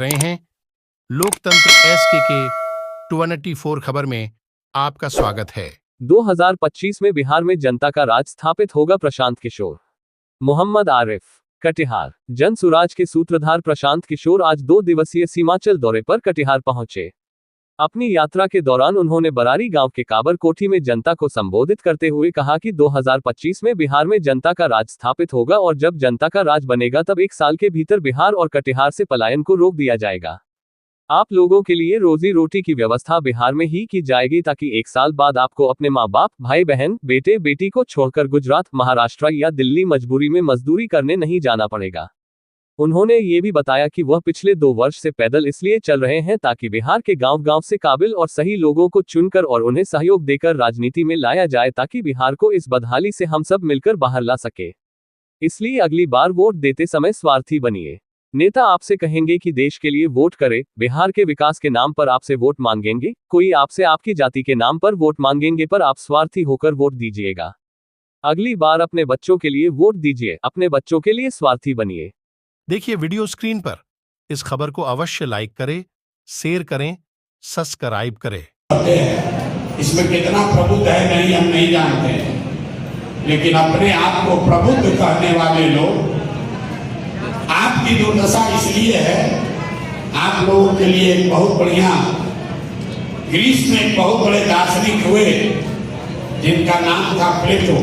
रहे हैं लोकतंत्र एसके के 24 खबर में आपका स्वागत है। 2025 में बिहार में जनता का राज स्थापित होगा, प्रशांत किशोर। मोहम्मद आरिफ, कटिहार। जन सुराज के सूत्रधार प्रशांत किशोर आज 2 दिवसीय सीमांचल दौरे पर कटिहार पहुंचे। अपनी यात्रा के दौरान उन्होंने बरारी गांव के काबर कोठी में जनता को संबोधित करते हुए कहा कि 2025 में बिहार में जनता का राज स्थापित होगा और जब जनता का राज बनेगा तब 1 साल के भीतर बिहार और कटिहार से पलायन को रोक दिया जाएगा। आप लोगों के लिए रोजी रोटी की व्यवस्था बिहार में ही की जाएगी ताकि 1 साल बाद आपको अपने माँ बाप, भाई बहन, बेटे बेटी को छोड़कर गुजरात, महाराष्ट्र या दिल्ली मजबूरी में मजदूरी करने नहीं जाना पड़ेगा। उन्होंने ये भी बताया कि वह पिछले 2 वर्ष से पैदल इसलिए चल रहे हैं ताकि बिहार के गांव-गांव से काबिल और सही लोगों को चुनकर और उन्हें सहयोग देकर राजनीति में लाया जाए ताकि बिहार को इस बदहाली से हम सब मिलकर बाहर ला सके। इसलिए अगली बार वोट देते समय स्वार्थी बनिए। नेता आपसे कहेंगे कि देश के लिए वोट करे, बिहार के विकास के नाम पर आपसे वोट मांगेंगे, कोई आपसे आपकी जाति के नाम पर वोट मांगेंगे, पर आप स्वार्थी होकर वोट दीजिएगा। अगली बार अपने बच्चों के लिए वोट दीजिए, अपने बच्चों के लिए स्वार्थी बनिए। देखिए वीडियो स्क्रीन पर इस खबर को अवश्य लाइक करें, शेयर करें, सब्सक्राइब करें। इसमें कितना प्रबुद्ध है नहीं हम नहीं जानते, लेकिन अपने आप को प्रबुद्ध कहने वाले लोग, आपकी दुर्दशा इसलिए है, आप लोगों के लिए एक बहुत बढ़िया, ग्रीस में एक बहुत बड़े दार्शनिक हुए जिनका नाम था प्लेटो।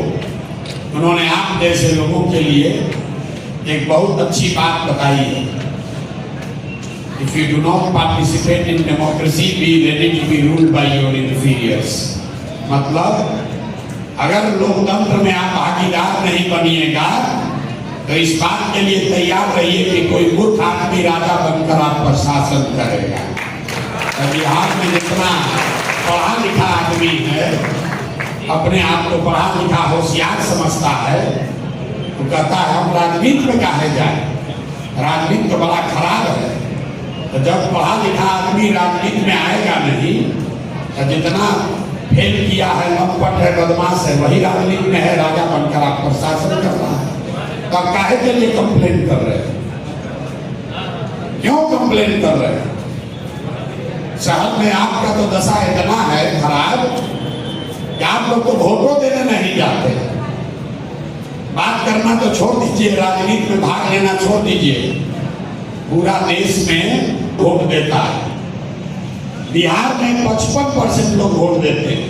उन्होंने आप जैसे लोगों के लिए एक बहुत अच्छी बात बताई है। If you do not participate in democracy, be ready to be ruled by your inferiors। मतलब अगर लोकतंत्र में आप भागीदार नहीं बनिएगा तो इस बात के लिए तैयार रहिए कि कोई मूर्ख आदमी राजा बनकर आप पर शासन करेगा। बिहार में जितना पढ़ा लिखा आदमी है, अपने आप को पढ़ा लिखा होशियार समझता है, वो कहता है हम राजनीति में काहे जाए, राजनीति तो बड़ा खराब है। तो जब पढ़ा लिखा आदमी राजनीति में आएगा नहीं, तो जितना फेल किया है, लंपट है, बदमाश है, वही राजनीति में है, राजा बनकर आप पर शासन कर रहा है। तो आप काहे के लिए कंप्लेन कर रहे हैं? क्यों कंप्लेन कर रहे हैं? शहर में आपका तो दशा इतना है खराब कि आप लोग तो वोटों देने नहीं जाते। बात करना तो छोड़ दीजिए, राजनीति में भाग लेना छोड़ दीजिए। पूरा देश में वोट देता है। बिहार में 55% लोग वोट देते हैं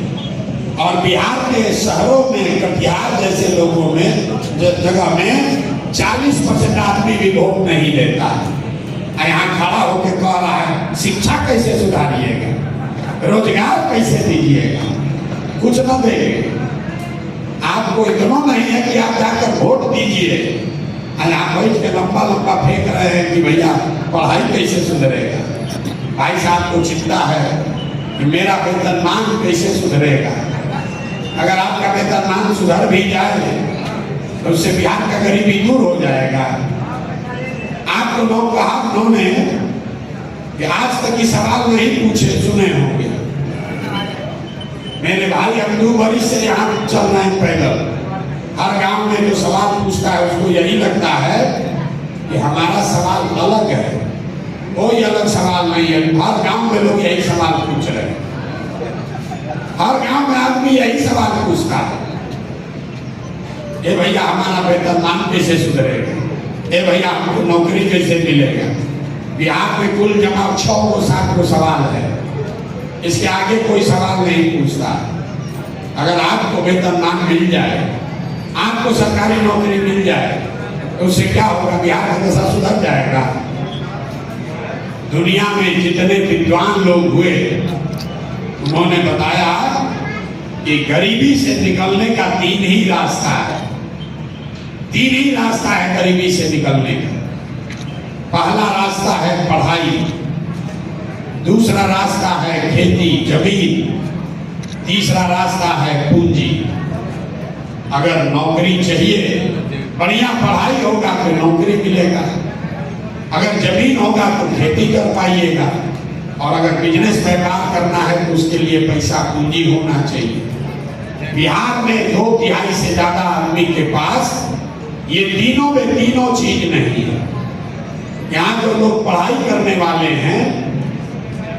और बिहार के शहरों में, कटिहार जैसे लोगों में, जगह में 40% आदमी भी वोट नहीं देता है। यहाँ खड़ा होकर कह रहा है शिक्षा कैसे सुधारिएगा, रोजगार कैसे दीजिएगा, कुछ न देंगे। आपको इतना नहीं है कि आप जाकर वोट दीजिए, आप बैठ के लंबा लंबा फेंक रहे हैं कि भैया पढ़ाई कैसे सुधरेगा। भाई साहब को चिंता है कि मेरा वेतनमान कैसे सुधरेगा। अगर आपका वेतनमान सुधर भी जाए तो उससे बिहार का गरीबी दूर हो जाएगा। आपको लोग कहा उन्होंने कि आज तक की सवाल नहीं पूछे सुने होंगे। मेरे भाई हम 2 वर्ष से यहाँ चल रहे हैं पैदल। हर गांव में जो सवाल पूछता है उसको यही लगता है कि हमारा सवाल अलग है, कोई अलग सवाल नहीं है। हर गांव में लोग यही सवाल पूछ रहे हैं। हर गांव में आदमी यही सवाल पूछता है, ए भैया हमारा वेतनमान कैसे सुधरेगा, ए भैया हमको नौकरी कैसे मिलेगा। बिहार में कुल जमा 6 को 7 को सवाल है, इसके आगे कोई सवाल नहीं पूछता। अगर आपको वेतनमान मिल जाए, आपको सरकारी नौकरी मिल जाए, तो उससे क्या होगा, बिहार का दशा सुधर जाएगा। दुनिया में जितने विद्वान लोग हुए उन्होंने बताया कि गरीबी से निकलने का 3 ही रास्ता है। 3 ही रास्ता है गरीबी से निकलने का। पहला रास्ता है पढ़ाई, दूसरा रास्ता है खेती जमीन, तीसरा रास्ता है पूंजी। अगर नौकरी चाहिए, बढ़िया पढ़ाई होगा तो नौकरी मिलेगा, अगर जमीन होगा तो खेती कर पाइएगा, और अगर बिजनेस व्यापार करना है तो उसके लिए पैसा पूंजी होना चाहिए। बिहार में 2 तिहाई से ज्यादा आदमी के पास ये तीनों में तीनों चीज नहीं है। यहाँ जो लोग पढ़ाई करने वाले हैं,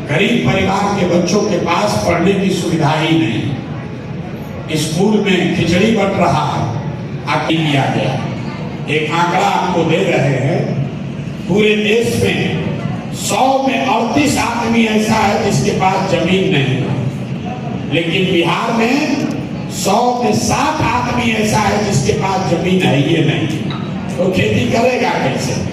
गरीब परिवार के बच्चों के पास पढ़ने की सुविधा ही नहीं। स्कूल में खिचड़ी बंट रहा है, आके लिया गया। एक आंकड़ा आपको दे रहे हैं, पूरे देश में 100 में 38 आदमी ऐसा है जिसके पास जमीन नहीं है, लेकिन बिहार में 100 में 60 आदमी ऐसा है जिसके पास जमीन है ये नहीं, तो खेती करेगा कैसे?